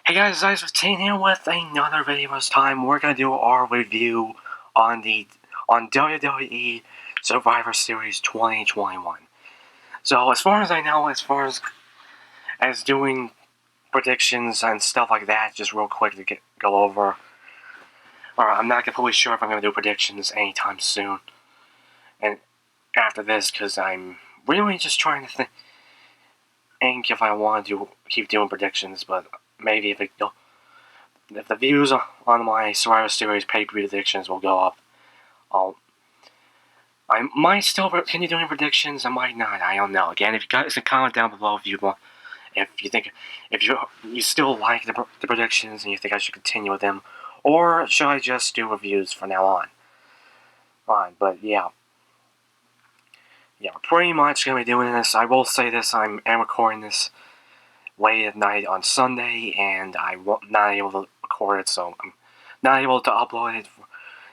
Hey guys, it's Teen here with another video. This time we're gonna do our review on WWE Survivor Series 2021. So as far as I know, as far as doing predictions and stuff like that, just real quick to go over. I'm not completely sure if I'm gonna do predictions anytime soon. And after this, because I'm really just trying to think if I want to keep doing predictions, but maybe if the views on my Survivor Series pay-per-view predictions will go up, I might still continue doing predictions. I might not. I don't know. Again, if you guys can comment down below if you want, if you still like the predictions and you think I should continue with them, or should I just do reviews from now on? Fine, but yeah, we're pretty much gonna be doing this. I will say this: I am recording this late at night on Sunday, and I'm not able to record it, so I'm not able to upload it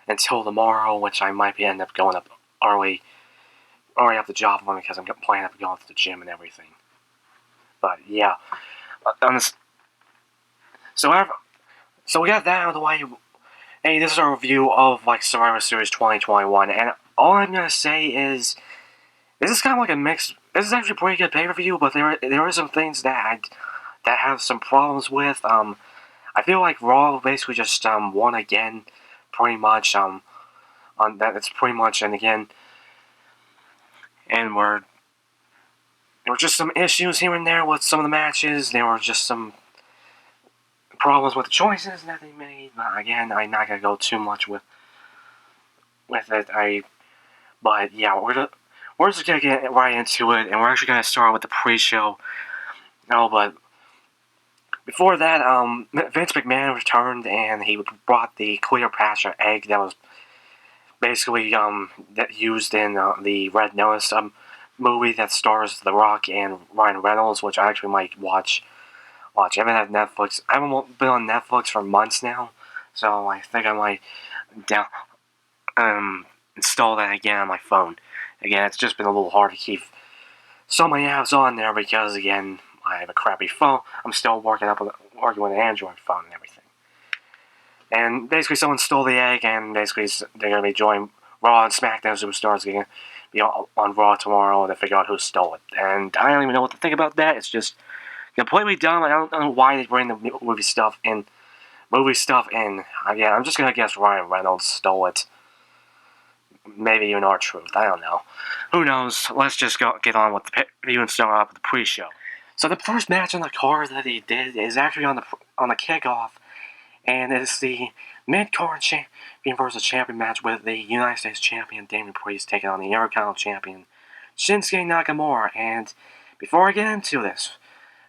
until tomorrow, which I might end up going up early after the job one because I'm planning on going to the gym and everything. But yeah, so we got that out of the way. Hey, this is a review of Survivor Series 2021, and all I'm gonna say is this is kind of like a mix. This is actually a pretty good pay-per-view, but there are some things that have some problems with. I feel like Raw basically just won again, pretty much. On that, it's pretty much, and again, and there were just some issues here and there with some of the matches. There were just some problems with the choices that they made. But again, I'm not gonna go too much with it. But yeah, we're just gonna get right into it, and we're actually gonna start with the pre-show. No, but before that, Vince McMahon returned, and he brought the Cleopatra egg that was basically that used in the Red Notice movie that stars The Rock and Ryan Reynolds, which I actually might watch. I haven't had Netflix. I haven't been on Netflix for months now, so I think I might install that again on my phone. Again, it's just been a little hard to keep so many apps on there because again, I have a crappy phone. I'm still working with an Android phone and everything. And basically, someone stole the egg, and basically they're gonna be joining Raw and Smackdown Superstars gonna be on Raw tomorrow to figure out who stole it. And I don't even know what to think about that. It's just completely dumb. I don't know why they bring the movie stuff in. Again, I'm just gonna guess Ryan Reynolds stole it. Maybe even R-Truth. I don't know. Who knows? Let's just get on with the review and start off with the pre-show. So the first match on the card that he did is actually on the kickoff, and it's the mid-card champion versus champion match with the United States champion Damian Priest taking on the Intercontinental champion Shinsuke Nakamura. And before I get into this,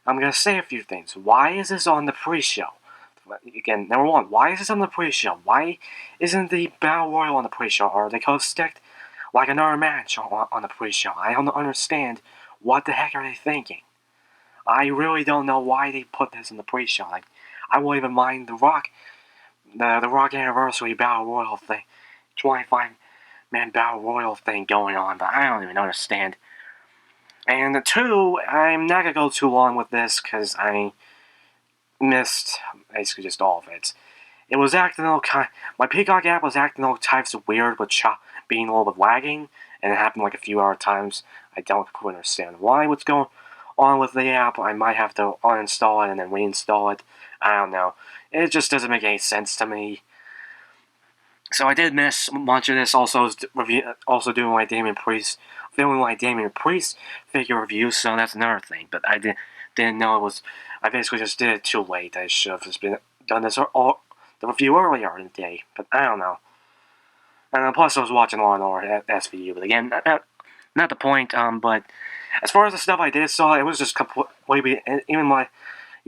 I'm gonna say a few things. Why is this on the pre-show? Again, number one, why is this on the pre-show? Why isn't the Battle Royal on the pre-show? Or they could have sticked like another match on the pre-show. I don't understand what the heck are they thinking. I really don't know why they put this in the pre-show. I won't even mind the Rock Anniversary Battle Royal thing, 25-man Battle Royal thing going on, but I don't even understand. And two, I'm not gonna go too long with this because I missed basically just all of it. It was acting all my Peacock app was acting all types of weird with being a little bit lagging, and it happened like a few other times. I don't quite understand what's going on with the app. I might have to uninstall it and then reinstall it. I don't know. It just doesn't make any sense to me. So I did miss much of this. Also doing my Damian Priest figure review. So that's another thing. But I didn't know it was. I basically just did it too late. I should have just done this the review earlier in the day. But I don't know. And plus I was watching Law and Order SVU. But again, not the point. But as far as the stuff I did saw, it was just completely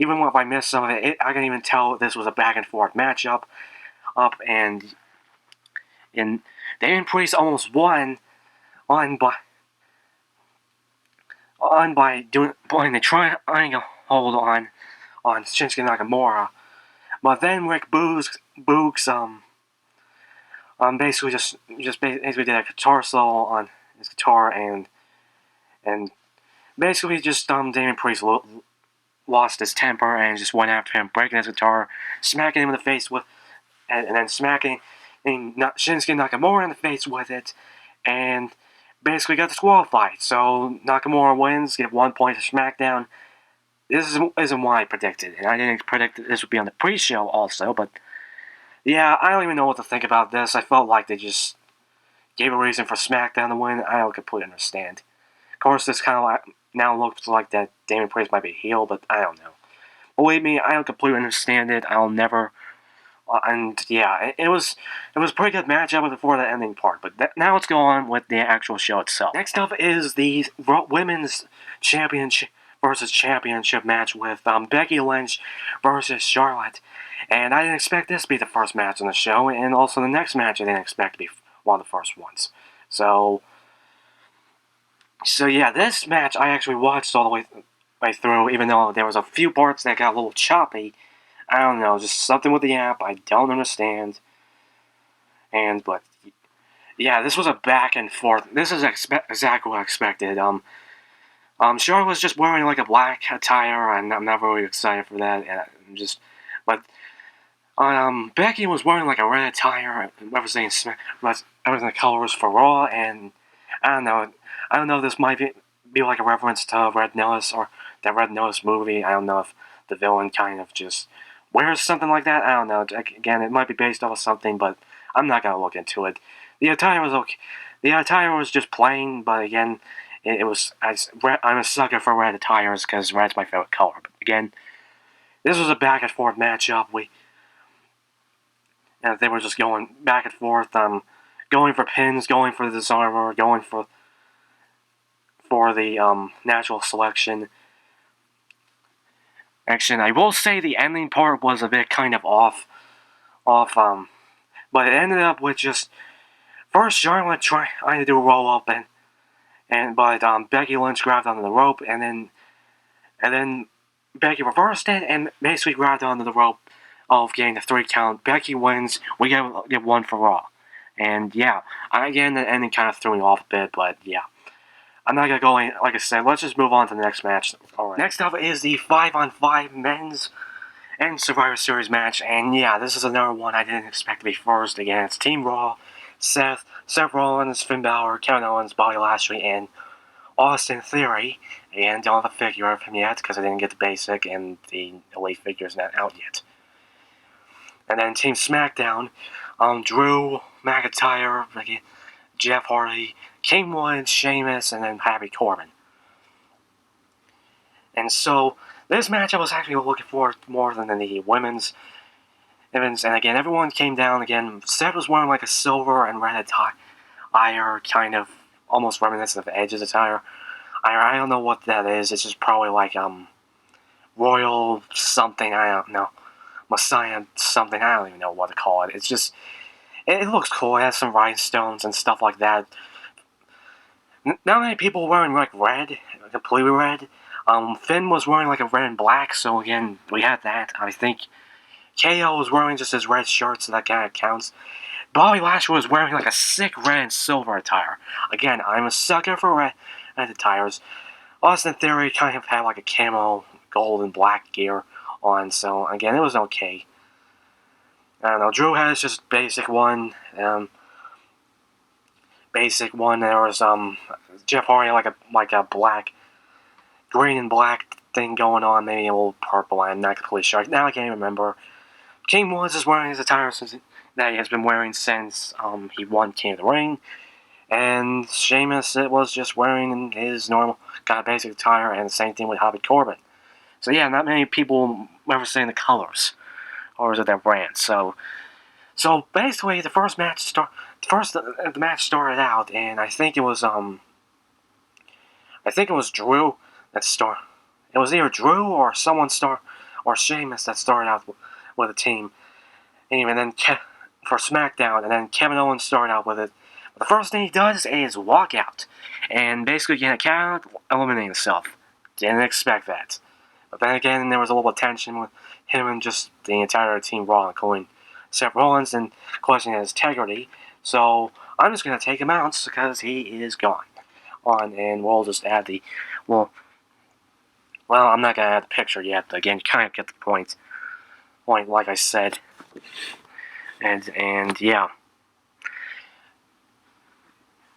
even if I missed some of it, I can even tell this was a back and forth matchup. And Damian Priest almost won by playing the triangle hold on Shinsuke Nakamura, but then Rick Boogs basically basically did a guitar solo on his guitar and basically just Damian Priest lost his temper and just went after him, breaking his guitar, smacking him in the face with, and then smacking Shinsuke Nakamura in the face with it, and basically got disqualified. So Nakamura wins, get 1 point to Smackdown. This isn't what I predicted, and I didn't predict that this would be on the pre-show also, but yeah, I don't even know what to think about this. I felt like they just gave a reason for SmackDown to win. I don't completely understand. Of course, this kind of now looks like that Damian Priest might be a heel, but I don't know. Believe me, I don't completely understand it. I'll never. And yeah, it was a pretty good matchup before the ending part. But now let's go on with the actual show itself. Next up is the women's championship versus championship match with Becky Lynch versus Charlotte. And I didn't expect this to be the first match on the show, and also the next match I didn't expect to be one of the first ones. So yeah, this match I actually watched all the way through, even though there was a few parts that got a little choppy. I don't know, just something with the app I don't understand. But yeah, this was a back and forth. This is exactly what I expected. Charlotte was just wearing like a black attire, and I'm not really excited for that. But Becky was wearing like a red attire, representing the colors for Raw, and I don't know. I don't know if this might be like a reference to Red Notice or that Red Notice movie. I don't know if the villain kind of just wears something like that. I don't know. Again, it might be based off of something, but I'm not gonna look into it. The attire was okay. The attire was just plain, but again, it was. I'm a sucker for red attires because red's my favorite color. But again, this was a back and forth matchup. They were just going back and forth, going for pins, going for the disarmer, going for the natural selection. Actually, I will say the ending part was a bit kind of off, but it ended up with just first Charlotte trying to do a roll up but Becky Lynch grabbed onto the rope and then Becky reversed it and basically grabbed onto the rope of getting the 3 count. Becky wins. We get 1 for Raw, and yeah, again the ending kind of threw me off a bit, but yeah. I'm not going to go in, like I said, let's just move on to the next match. Alright. Next up is the 5-on-5 men's and Survivor Series match, and yeah, this is another one I didn't expect to be first. Again, it's Team Raw, Seth Rollins, Finn Balor, Kevin Owens, Bobby Lashley, and Austin Theory. And don't have a figure of him yet, because I didn't get the basic, and the Elite figure's not out yet. And then Team SmackDown, Drew McIntyre, Jeff Hardy, King Woods, Sheamus, and then Happy Corbin. And so, this match I was actually looking for more than the women's. And again, everyone came down again. Seth was wearing like a silver and red attire, kind of almost reminiscent of Edge's attire. I don't know what that is. It's just probably like royal something. I don't know, Messiah something. I don't even know what to call it. It's just it looks cool. It has some rhinestones and stuff like that. Not many people were wearing like red, completely red. Finn was wearing like a red and black, so again, we had that. I think KO was wearing just his red shirt, so that kind of counts. Bobby Lashley was wearing like a sick red and silver attire. Again, I'm a sucker for red attires. Austin Theory kind of had like a camo, gold and black gear on, so again, it was okay. I don't know, Drew has just basic one. There was Jeff Hardy like a black, green and black thing going on, maybe a little purple. I'm not completely sure. Now I can't even remember. King Woods is wearing his attire that he has been wearing since he won King of the Ring, and Sheamus was just wearing his normal kind of basic attire, and the same thing with Happy Corbin. So yeah, not many people ever saying the colors or is it their brand. So basically, the match started out, and I think it was Drew that started. It was either Drew or or Sheamus that started out with a team. Anyway, then for SmackDown, and then Kevin Owens started out with it. But the first thing he does is walk out, and basically get a count, eliminating himself. Didn't expect that. But then again, there was a little tension with him and just the entire Team Raw, including Seth Rollins, and questioning his integrity. So I'm just going to take him out because he is gone. And we'll just add Well, I'm not gonna add the picture yet, but again, you kind of get the point. Like I said. And yeah.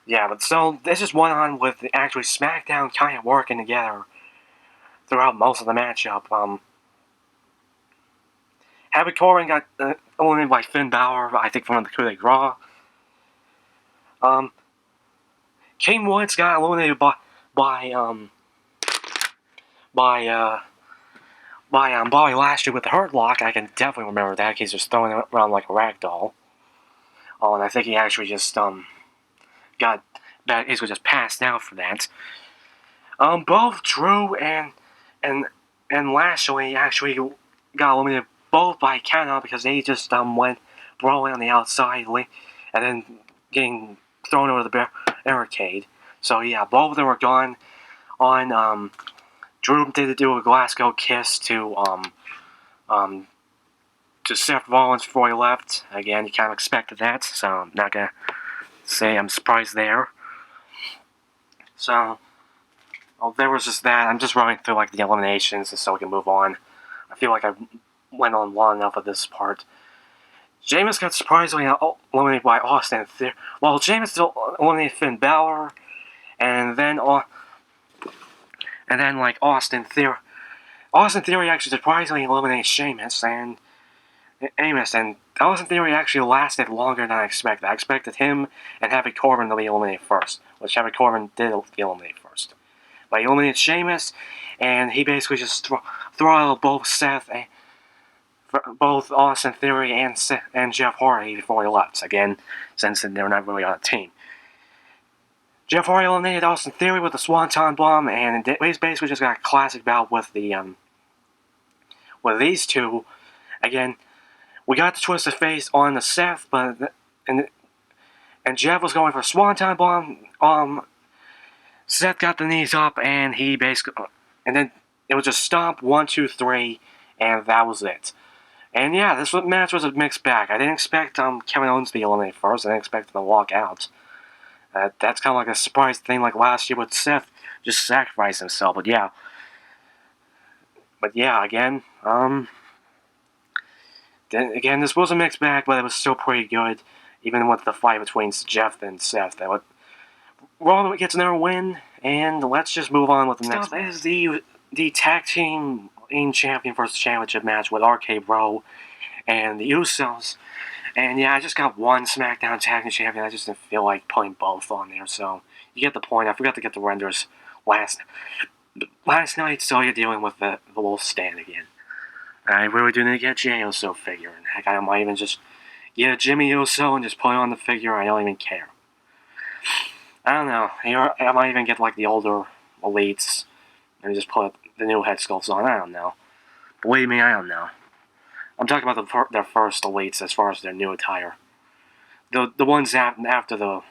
Yeah, but so this just went on with the actually Smackdown kind of working together throughout most of the matchup. Happy Corbin got eliminated by Finn Balor, I think, from the coup de grace. King Woods got eliminated by Bobby Lashley with the Hurt Lock. I can definitely remember that. He's just throwing it around like a rag doll. Oh, and I think he actually just got basically just passed out for that. Both Drew and Lashley actually got eliminated both by countout because they just went brawling on the outside and then getting thrown over the barricade. So yeah, both of them were gone. On Drew did do a Glasgow kiss to Seth Rollins before he left. Again, you kind of expected that, so I'm not gonna say I'm surprised there. So, there was just that. I'm just running through like the eliminations so we can move on. I feel like I went on long enough of this part. Sheamus got surprisingly eliminated by Austin Theory. Well, Sheamus eliminated Finn Balor, and then like Austin Theory. Austin Theory actually surprisingly eliminated Sheamus, and Austin Theory actually lasted longer than I expected. I expected him and Happy Corbin to be eliminated first, which Happy Corbin did eliminate first. But he eliminated Sheamus, and he basically just threw out both both Austin Theory and Jeff Hardy before he left. Again, since they're not really on a team. Jeff Hardy eliminated Austin Theory with the Swanton Bomb, and he's basically just got a classic bout with these two. Again, we got the Twisted Face on the Seth, but and Jeff was going for a Swanton Bomb. Seth got the knees up, and he basically, and then it was just stomp 1, 2, 3, and that was it. And yeah, this match was a mixed bag. I didn't expect Kevin Owens to be eliminated first. I didn't expect him to walk out. That's kind of like a surprise thing, like last year with Seth just sacrificed himself. But yeah, again, this was a mixed bag, but it was still pretty good, even with the fight between Jeff and Seth. Raw gets another win, and let's just move on with the next match. Is the tag team champion versus championship match with RK Bro and the Usos. And yeah, I just got one Smackdown Tag Team Champion. I just didn't feel like putting both on there, so you get the point. I forgot to get the renders last night, so you're dealing with the little stand again. I really do need to get a Jey Uso figure, and heck, I might even just get a Jimmy Uso and just put it on the figure. I don't even care. I don't know. I might even get like the older elites and just put the new head sculpts on. I don't know. Believe me, I don't know. I'm talking about their first elites as far as their new attire. The ones after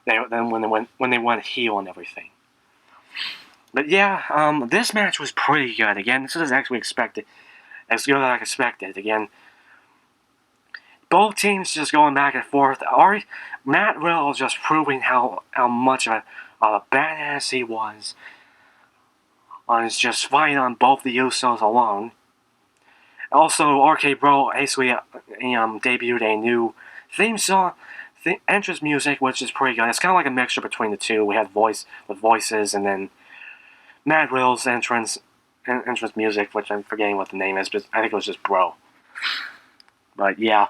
when they went heel and everything. But yeah, this match was pretty good. Again, this was actually expected, as good as I expected. Again, both teams just going back and forth. Matt Riddle just proving how much of a badass he was. On just fighting on both the Usos alone. Also, RK Bro basically debuted a new theme song, entrance music, which is pretty good. It's kind of like a mixture between the two. We had voices, and then Matt Riddle's entrance music, which I'm forgetting what the name is, but I think it was just Bro. But yeah.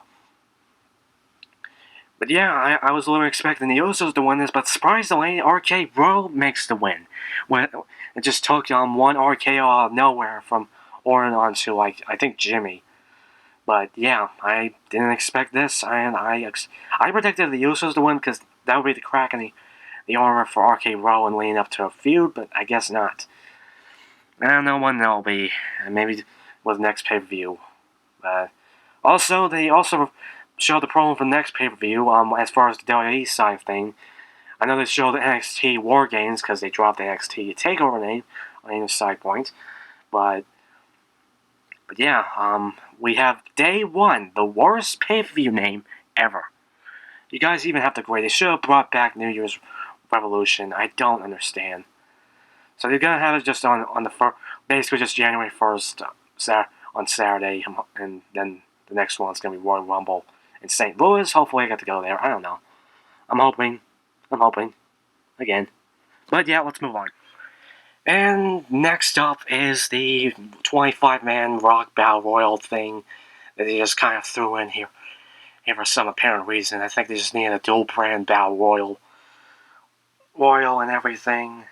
I was literally expecting the Usos to win this, but surprisingly, RK Bro makes the win. When it just took one RKO out of nowhere from Orton onto, like, I think Jimmy. But yeah, I didn't expect this, and I predicted the Usos to win because that would be the crack in the armor for RK Bro and leading up to a feud, but I guess not. I don't know when they'll be, maybe with next pay-per-view. Also, they also showed the promo for the next pay-per-view, as far as the WWE side of thing. I know they showed the NXT War Games because they dropped the NXT TakeOver name on any side point. But yeah, we have Day 1, the worst pay-per-view name ever. You guys even have to grade. They should have brought back New Year's Revolution. I don't understand. So they're gonna have it just on the basically just January 1st, on Saturday, and then the next one's gonna be Royal Rumble in St. Louis. Hopefully, I get to go there. I don't know. I'm hoping. Again. But yeah, let's move on. And next up is the 25-man Rock Battle Royal thing that they just kind of threw in here for some apparent reason. I think they just needed a dual brand Battle Royal and everything.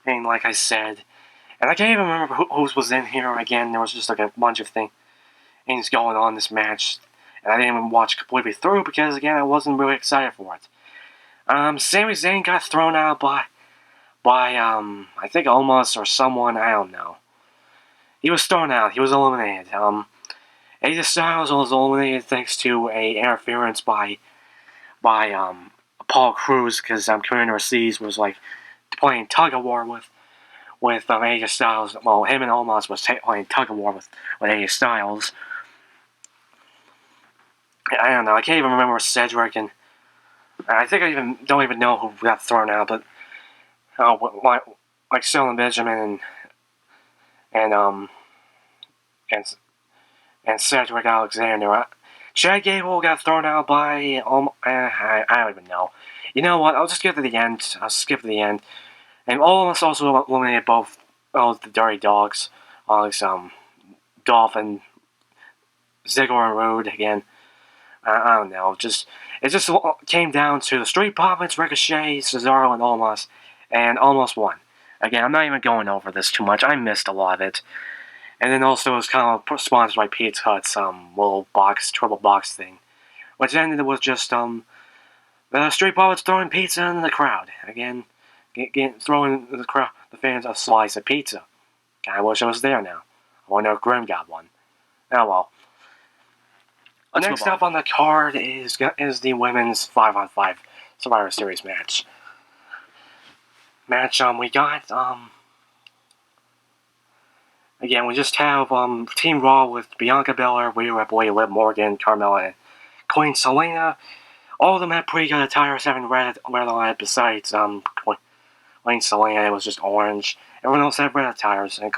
And like I said, and I can't even remember who was in here again. There was just like a bunch of things going on in this match, and I didn't even watch completely through because again I wasn't really excited for it. Sami Zayn got thrown out by I think Omos or someone, I don't know. He was thrown out. He was eliminated. AJ Styles was eliminated thanks to a interference by Paul Cruz because Commander C's was like playing tug of war with AJ Styles. Well, him and Omos was playing tug of war with AJ Styles. I don't know. I can't even remember Cedric, and I think I don't even know who got thrown out. But like Sullivan Benjamin and Cedric Alexander. Chad Gable got thrown out by I don't even know. You know what? I'll just get to the end. I'll skip to the end. And almost also eliminated both the Dirty Dogs, Alex Dolph and Ziggler and Roode again. I don't know. It just came down to the Street Profits, Ricochet, Cesaro, and Omos, and Omos won. Again, I'm not even going over this too much. I missed a lot of it. And then also it was kind of sponsored by Pizza Hut's little triple box thing, which ended with just the Street Profits throwing pizza in the crowd. Again, throwing the fans a slice of pizza. I wish I was there now. I wonder if Grim got one. Oh well. Next up on the card is the women's 5-on-5 Survivor Series match. We got again, we just have Team Raw with Bianca Belair, Rhea Ripley, Liv Morgan, Carmella, and Queen Selena. All of them had pretty good attires, having red on it. Besides Queen Selena, it was just orange. Everyone else had red attires, and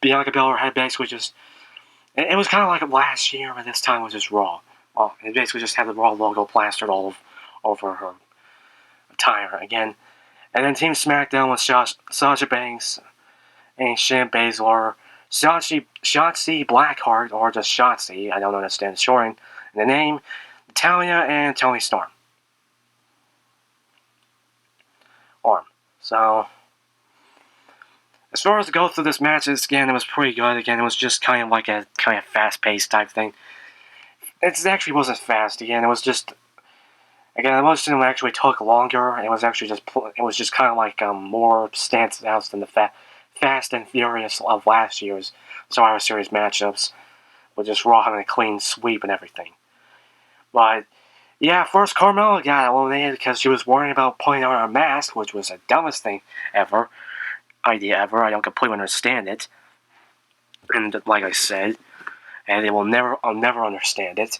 Bianca Belair had basically just. It was kind of like last year, but this time it was just Raw. Well, it basically just had the Raw logo plastered all over her attire again. And then Team Smackdown with Sasha Banks and Shayna Baszler, Shotzi Blackheart, or just Shotzi, I don't understand the shortening, and the name, Natalya and Toni Storm. So, as far as the go through this match, again, it was pretty good. Again, it was just kind of like a fast-paced type thing. It actually wasn't fast. Again, it was just. Again, the most of them actually took longer. It was just kind of like more standouts than the Fast and Furious of last year's Survivor Series matchups, with just Raw having a clean sweep and everything. But yeah, first Carmella got eliminated because she was worrying about putting on her mask, which was the dumbest idea ever. I don't completely understand it. And like I said, and I'll never understand it.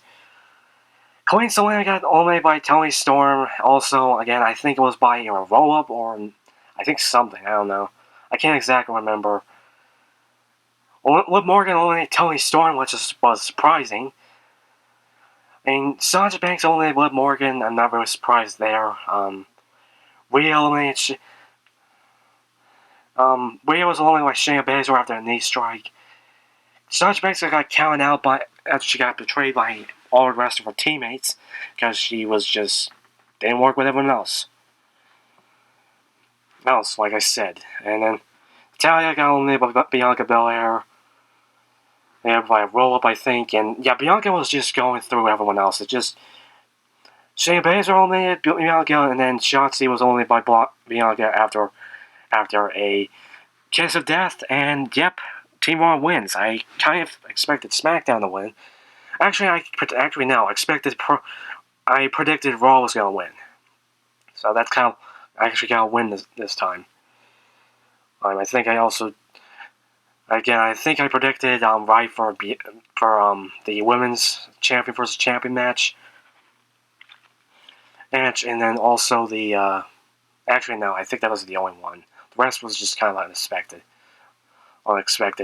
Queen Selena got eliminated by Toni Storm. Also, again, I think it was by a roll-up or I think something. I don't know. I can't exactly remember. Liv Morgan eliminated Toni Storm, which was surprising. And Sasha Banks eliminated Liv Morgan. I'm not really surprised there. Rhea eliminated. Rhea was eliminated by Shayna Baszler after a knee strike. Sasha Banks got counted out after she got betrayed by all the rest of her teammates because she was just didn't work with everyone else. Like I said. And then Natalya got eliminated by Bianca Belair. They had by a roll-up, I think. And yeah, Bianca was just going through everyone else. It just Shayna Baszler eliminated Bianca, and then Shotzi was eliminated by Bianca after a kiss of death. And yep, Team Raw wins. I kind of expected SmackDown to win. Actually, I predicted Raw was going to win. So that's I actually got to win this time. I think I also, again, I predicted right for the women's champion versus champion match, and then also the Actually, no, I think that was the only one. The rest was just kind of unexpected.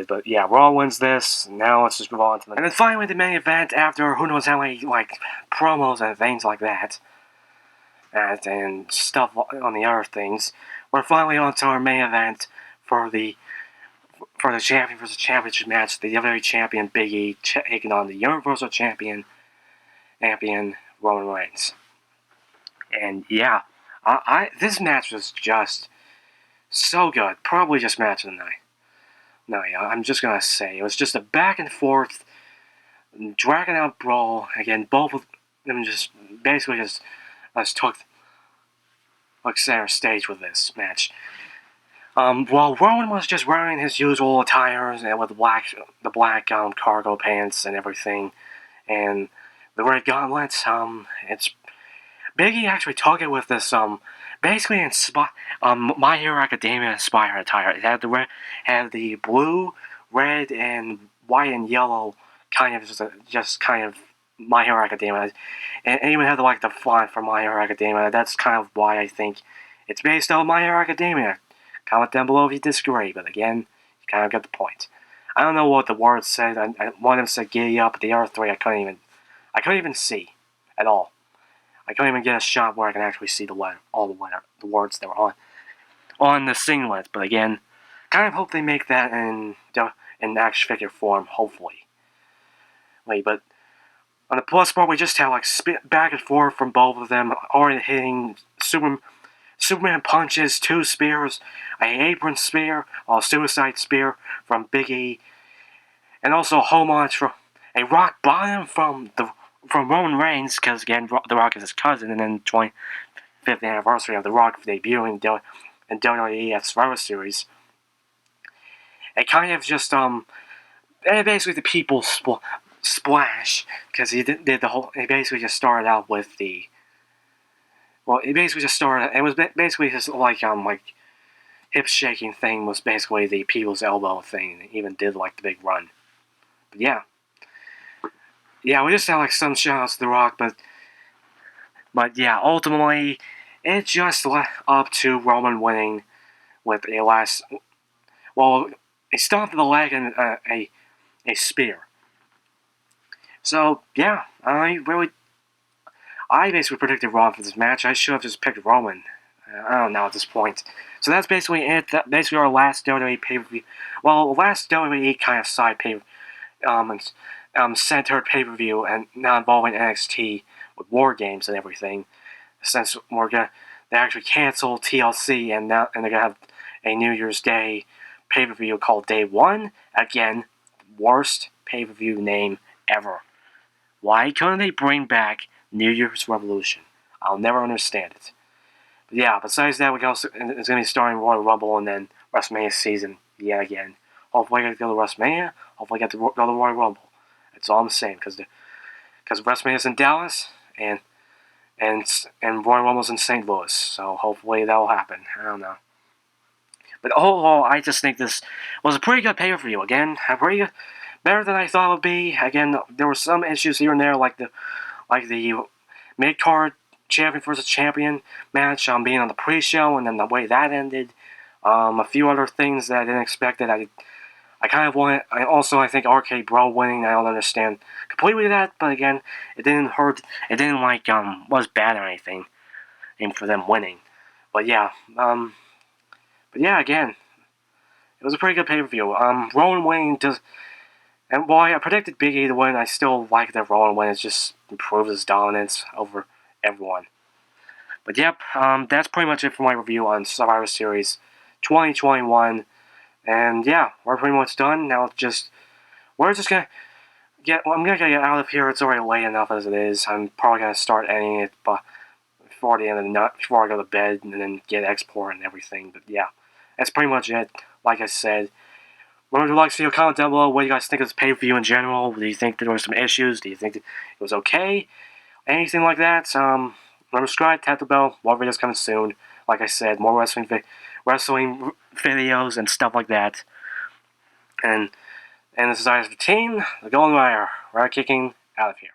But yeah, Raw wins this. Now let's just move on to the. And then finally, the main event after who knows how many promos and things like that, and stuff on the other things. We're finally on to our main event for the champion versus championship match. The WWE champion Big E taking on the Universal champion Roman Reigns. And yeah, this match was just so good. Probably just match of the night. No, yeah, I'm just gonna say it was just a back and forth, dragging out brawl. Again, both of them just basically just took center stage with this match. While Roman was just wearing his usual attires and with the black cargo pants and everything, and the red gauntlets. It's Big E actually took it with this basically My Hero Academia inspired attire. It had the blue, red, and white and yellow kind of just kind of My Hero Academia, and even had the font for My Hero Academia. That's kind of why I think it's based on My Hero Academia. Comment down below if you disagree, but again, you kind of get the point. I don't know what the words said. One of them said "giddy up," but the other three I couldn't even see at all. I couldn't even get a shot where I can actually see the words that were on the singlet. But again, kind of hope they make that in action figure form. Hopefully, but on the plus part, we just had back and forth from both of them, already hitting Superman punches, 2 spears, an apron spear, a suicide spear from Big E, and also a homage for a rock bottom from Roman Reigns, because again, The Rock is his cousin, and then 25th anniversary of The Rock debuting in WWE Survivor Series. It kind of just basically the people splash, because he did the whole. He basically just started out with the. Well, it basically just started. It was basically just hip shaking thing was basically the people's elbow thing. It even did the big run. But yeah, we just had some shout-outs to The Rock, but yeah, ultimately it just led up to Roman winning with a stomp to the leg and a spear. So yeah, I basically predicted Raw for this match. I should have just picked Roman. I don't know at this point. So that's basically it. That's basically our last WWE pay-per-view. Well, last WWE kind of side centered pay-per-view and now involving NXT with War Games and everything. Since they actually canceled TLC and they're gonna have a New Year's Day pay-per-view called Day 1. Again, worst pay-per-view name ever. Why couldn't they bring back New Year's Revolution? I'll never understand it. But yeah, besides that, it's going to be starting Royal Rumble and then WrestleMania season yet again. Hopefully I get to go to WrestleMania. Hopefully I get to go to Royal Rumble. That's all I'm saying, because WrestleMania's in Dallas and Royal Rumble's in St. Louis. So hopefully that'll happen. I don't know. But overall, I just think this was a pretty good pay-per-view. Again, better than I thought it would be. Again, there were some issues here and there, like the mid-card champion versus champion match being on the pre-show, and then the way that ended. A few other things that I didn't expect that I kind of wanted. I think RK Bro winning, I don't understand completely that, but again, it didn't hurt. It didn't was bad or anything, and for them winning. But yeah, again, it was a pretty good pay-per-view. Roman winning does. And while I predicted Big E to win, I still like that Roman win. It just improves his dominance over everyone. But yep, that's pretty much it for my review on Survivor Series 2021. And yeah, we're pretty much done. Now we're just gonna I'm gonna get out of here. It's already late enough as it is. I'm probably gonna start editing it before the end of the night, before I go to bed, and then get export and everything. But yeah, that's pretty much it. Like I said. Remember to like, see, comment down below what you guys think of this pay-per-view in general. Do you think there were some issues? Do you think it was okay? Anything like that? Remember to subscribe, tap the bell. More videos coming soon. Like I said, more wrestling videos and stuff like that. And this is Isaac the Team, the Golden Wire. We're kicking out of here.